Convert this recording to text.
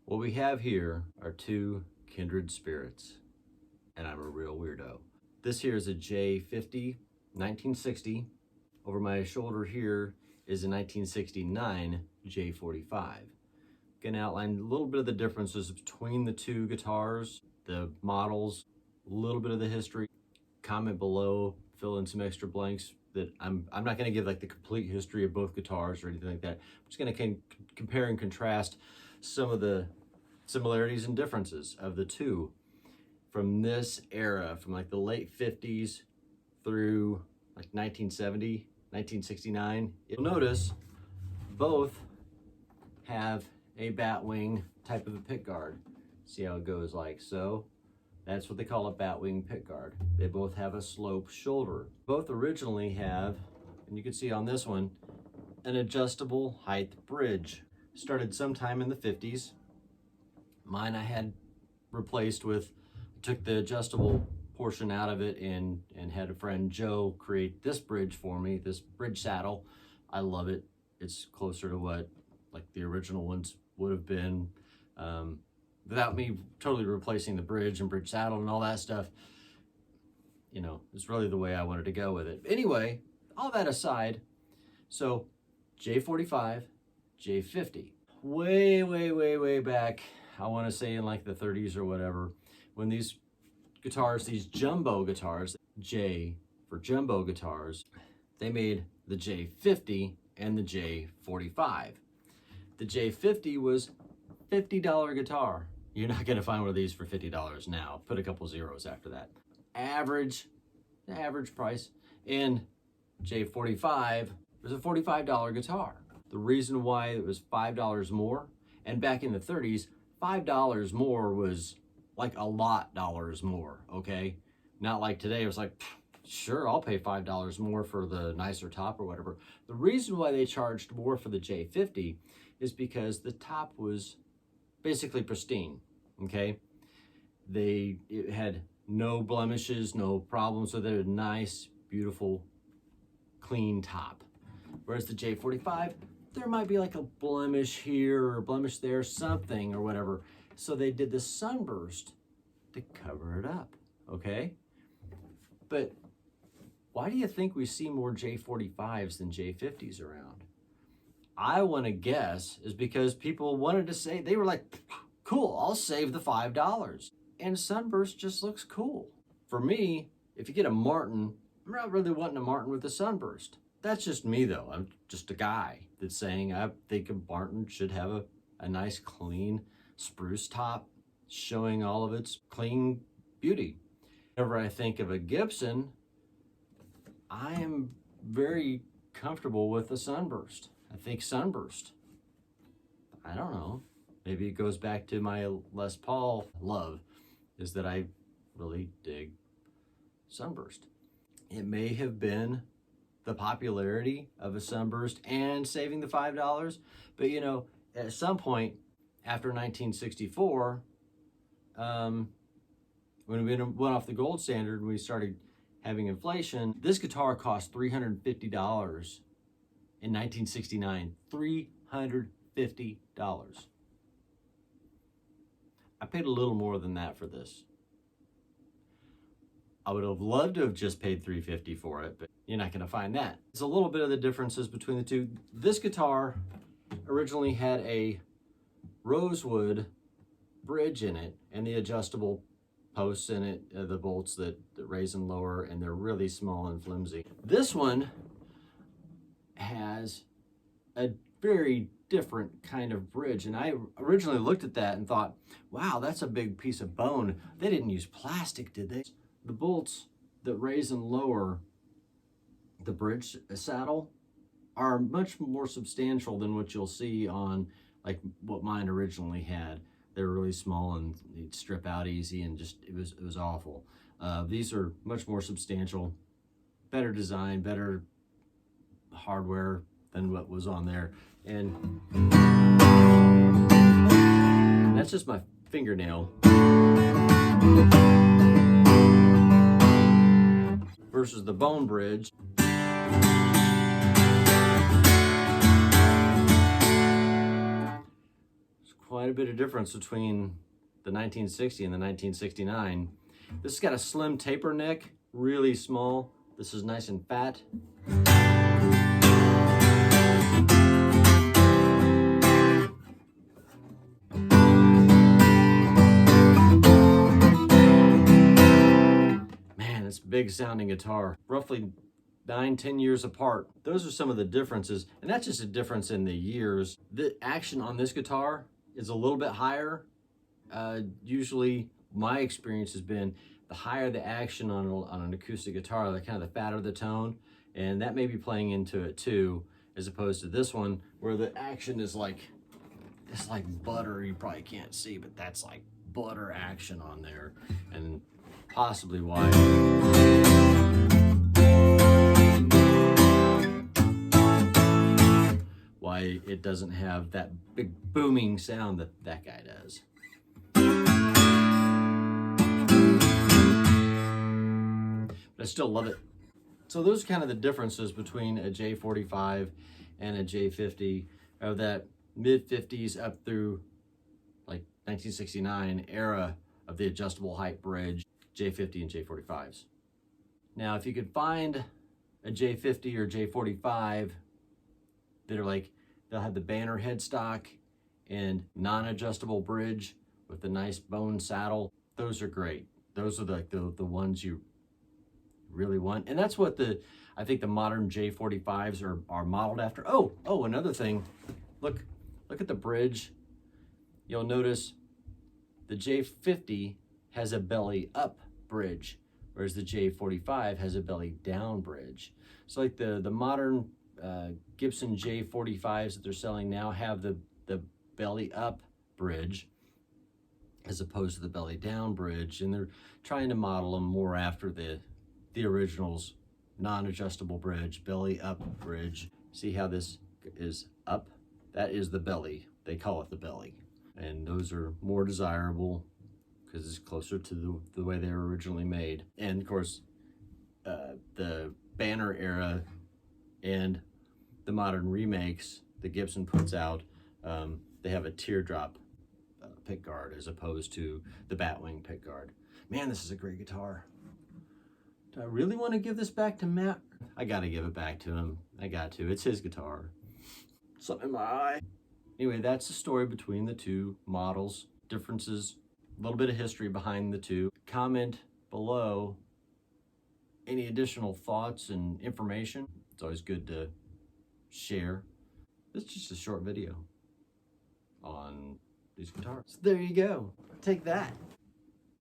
What we have here are two kindred spirits, and I'm a real weirdo. This here is a J-50, 1960. Over my shoulder here is a 1969 J-45. Gonna outline a little bit of the differences between the two guitars, the models, a little bit of the history. Comment below, fill in some extra blanks that I'm not gonna give like the complete history of both guitars or anything like that. I'm just gonna compare and contrast some of the similarities and differences of the two from this era, from like the late 50s through like 1970, 1969. You'll notice both have a batwing type of a pickguard. See how it goes like so? That's what they call a batwing pickguard. They both have a slope shoulder. Both originally have, and you can see on this one, an adjustable height bridge. Started sometime in the 50s. Mine I had replaced with, took the adjustable portion out of it and had a friend Joe create this bridge for me, this bridge saddle. I love it. It's closer to what like the original ones would have been, without me totally replacing the bridge and bridge saddle and all that stuff. You know, it's really the way I wanted to go with it. Anyway, all that aside, so J-45, J-50. Way back, I want to say in like the 30s or whatever, when these guitars, these jumbo guitars, J for jumbo guitars, they made the J-50 and the J-45. The J-50 was $50 guitar. You're not gonna find one of these for $50 now. Put a couple zeros after that. The average price. And J-45 was a $45 guitar. The reason why it was $5 more, and back in the 30s, $5 more was like a lot dollars more, okay? Not like today, it was like, sure, I'll pay $5 more for the nicer top or whatever. The reason why they charged more for the J-50 is because the top was basically pristine, okay? It had no blemishes, no problems with it, a nice, beautiful, clean top. Whereas the J-45, there might be like a blemish here or a blemish there, something or whatever. So they did the sunburst to cover it up, okay? But why do you think we see more J-45s than J-50s around? I want to guess is because people wanted to say, they were like, cool, I'll save the $5. And sunburst just looks cool. For me, if you get a Martin, I'm not really wanting a Martin with a sunburst. That's just me though. I'm just a guy that's saying I think a Martin should have a nice clean spruce top showing all of its clean beauty. Whenever I think of a Gibson, I am very comfortable with the sunburst. I think sunburst. I don't know. Maybe it goes back to my Les Paul love, is that I really dig sunburst. It may have been the popularity of a sunburst and saving the $5, but you know, at some point after 1964, when we went off the gold standard and we started having inflation, this guitar cost $350 in 1969. $350. I paid a little more than that for this. I would have loved to have just paid $350 for it, but you're not gonna find that. It's a little bit of the differences between the two. This guitar originally had a rosewood bridge in it and the adjustable posts in it, the bolts that raise and lower, and they're really small and flimsy. This one has a very different kind of bridge, and I originally looked at that and thought, wow, that's a big piece of bone. They didn't use plastic, did they? The bolts that raise and lower the bridge saddle are much more substantial than what you'll see on like what mine originally had. They were really small and they'd strip out easy, and just it was awful. These are much more substantial, better design, better hardware than what was on there. And that's just my fingernail versus the bone bridge. quite a bit of difference between the 1960 and the 1969. This has got a slim taper neck, really small. This is nice and fat. Man, it's a big sounding guitar. Roughly 9-10 years apart. Those are some of the differences, and that's just a difference in the years. The action on this guitar is a little bit higher. Usually my experience has been the higher the action on an acoustic guitar, the kind of the fatter the tone, and that may be playing into it too, as opposed to this one where the action is like, it's like butter. You probably can't see, but that's like butter action on there, and possibly why it doesn't have that big booming sound that that guy does. But I still love it. So those are kind of the differences between a J-45 and a J-50, of that mid-50s up through like 1969 era of the adjustable height bridge, J-50 and J-45s. Now, if you could find a J-50 or J-45 that are like, they'll have the banner headstock and non-adjustable bridge with the nice bone saddle, those are great. Those are the ones you really want. And that's what I think the modern J-45s are modeled after. Oh, another thing, look at the bridge. You'll notice the J-50 has a belly up bridge, whereas the J-45 has a belly down bridge. So like the modern Gibson J-45s that they're selling now have the belly up bridge as opposed to the belly down bridge, and they're trying to model them more after the original's non-adjustable bridge, belly up bridge. See how this is up? That is the belly. They call it the belly. And those are more desirable because it's closer to the way they were originally made. And of course, the banner era and the modern remakes that Gibson puts out, they have a teardrop pick guard as opposed to the batwing pick guard. Man, this is a great guitar. Do I really want to give this back to Matt? I gotta give it back to him. I got to. It's his guitar. Something in my eye. Anyway, that's the story between the two models. Differences, a little bit of history behind the two. Comment below any additional thoughts and information. It's always good to share. This is just a short video on these guitars. So there you go. Take that.